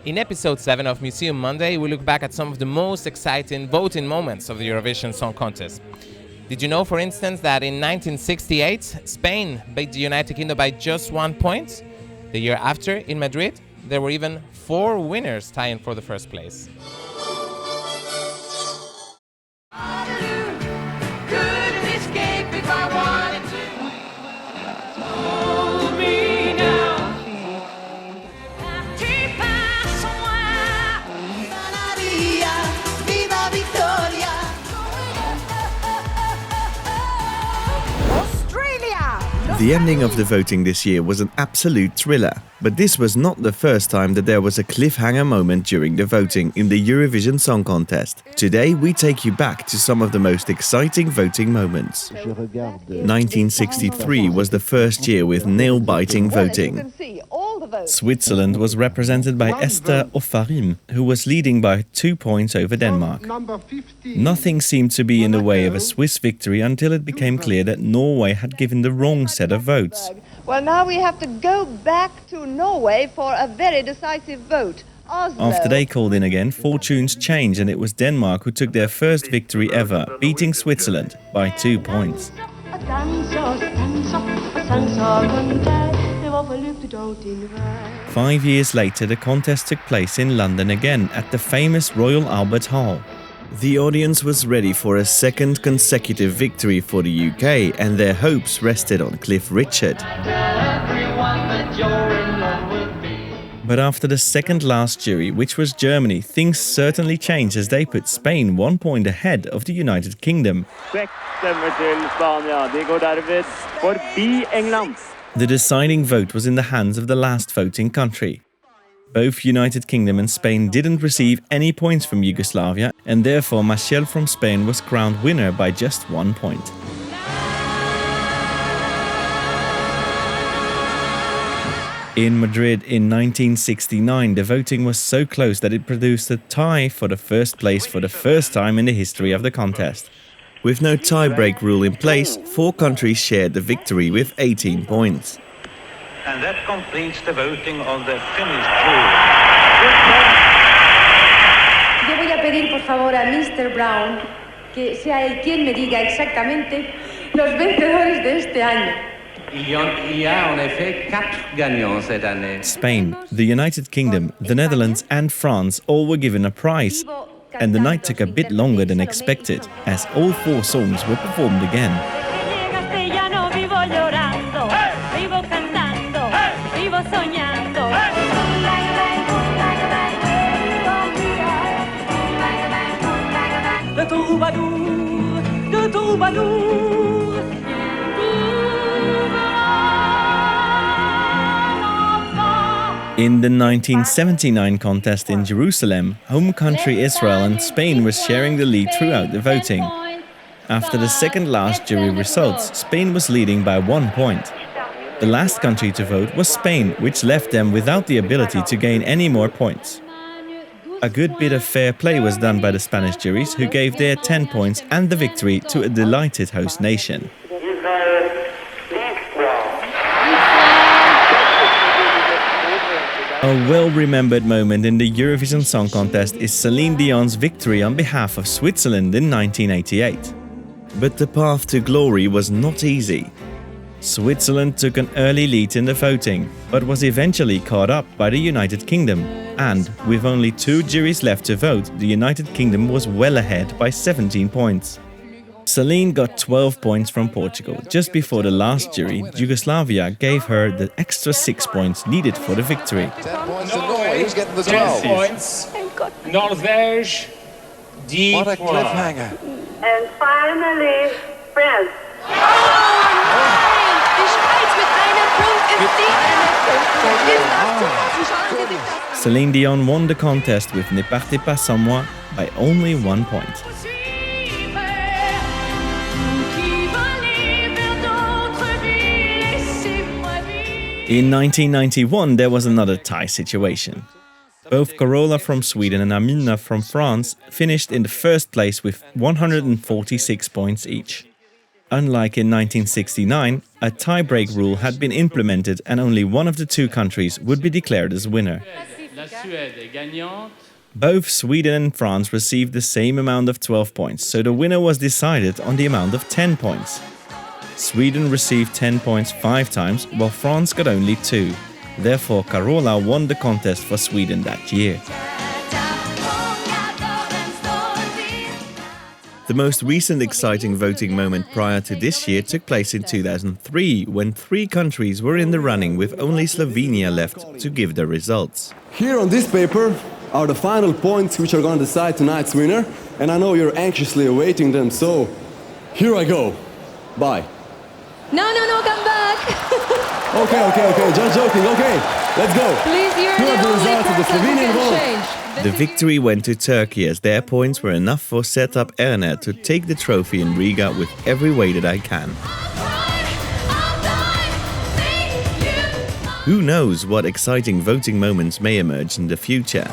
In episode 7 of Museum Monday, we look back at some of the most exciting voting moments of the Eurovision Song Contest. Did you know, for instance, that in 1968, Spain beat the United Kingdom by just 1 point? The year after, in Madrid, there were even 4 winners tying for the first place. The ending of the voting this year was an absolute thriller, but this was not the first time that there was a cliffhanger moment during the voting in the Eurovision Song Contest. Today we take you back to some of the most exciting voting moments. 1963 was the first year with nail-biting voting. Switzerland was represented by Esther Offarim, who was leading by 2 points over Denmark. Nothing seemed to be in the way of a Swiss victory until it became clear that Norway had given the wrong set of votes. Well, now we have to go back to Norway for a very decisive vote. Oslo. After they called in again, fortunes changed and it was Denmark who took their first victory ever, beating Switzerland by 2 points. 5 years later, the contest took place in London again at the famous Royal Albert Hall. The audience was ready for a second consecutive victory for the UK, and their hopes rested on Cliff Richard. But after the second last jury, which was Germany, things certainly changed as they put Spain 1 point ahead of the United Kingdom. The deciding vote was in the hands of the last voting country. Both United Kingdom and Spain didn't receive any points from Yugoslavia, and therefore Maciel from Spain was crowned winner by just 1 point. In Madrid in 1969, the voting was so close that it produced a tie for the first place for the first time in the history of the contest. With no tie-break rule in place, 4 countries shared the victory with 18 points. And that completes the voting on the Finnish tour. Yo voy a pedir por favor a Mr. Brown que sea él quien me diga exactamente los vencedores de este año. Il y a en effet 4 gagnants cette année. Spain, the United Kingdom, the Netherlands and France all were given a prize. And the night took a bit longer than expected, as all 4 songs were performed again. In the 1979 contest in Jerusalem, home country Israel and Spain were sharing the lead throughout the voting. After the second last jury results, Spain was leading by 1 point. The last country to vote was Spain, which left them without the ability to gain any more points. A good bit of fair play was done by the Spanish juries, who gave their 10 points and the victory to a delighted host nation. A well-remembered moment in the Eurovision Song Contest is Celine Dion's victory on behalf of Switzerland in 1988. But the path to glory was not easy. Switzerland took an early lead in the voting, but was eventually caught up by the United Kingdom. And, with only 2 juries left to vote, the United Kingdom was well ahead by 17 points. Celine got 12 points from Portugal. Just before the last jury, Yugoslavia gave her the extra 6 points needed for the victory. 10 points to Norway, who's getting the 12? 10 points, Norvège, 10 What a cliffhanger. And finally, France. Celine Dion won the contest with Ne partez pas sans moi by only 1 point. In 1991, there was another tie situation. Both Carola from Sweden and Amina from France finished in the first place with 146 points each. Unlike in 1969, a tie-break rule had been implemented and only one of the 2 countries would be declared as winner. La Suède est gagnante. Both Sweden and France received the same amount of 12 points, so the winner was decided on the amount of 10 points. Sweden received 10 points 5 times, while France got only 2. Therefore, Carola won the contest for Sweden that year. The most recent exciting voting moment prior to this year took place in 2003, when 3 countries were in the running with only Slovenia left to give their results. Here on this paper are the final points which are going to decide tonight's winner, and I know you're anxiously awaiting them, so here I go. Bye. No, come back. Okay, just joking, okay, let's go. Please, you're Here are the the only results of the person who Slovenian can vote. change. The victory went to Turkey, as their points were enough for Setup Erner to take the trophy in Riga with every way that I can. Who knows what exciting voting moments may emerge in the future?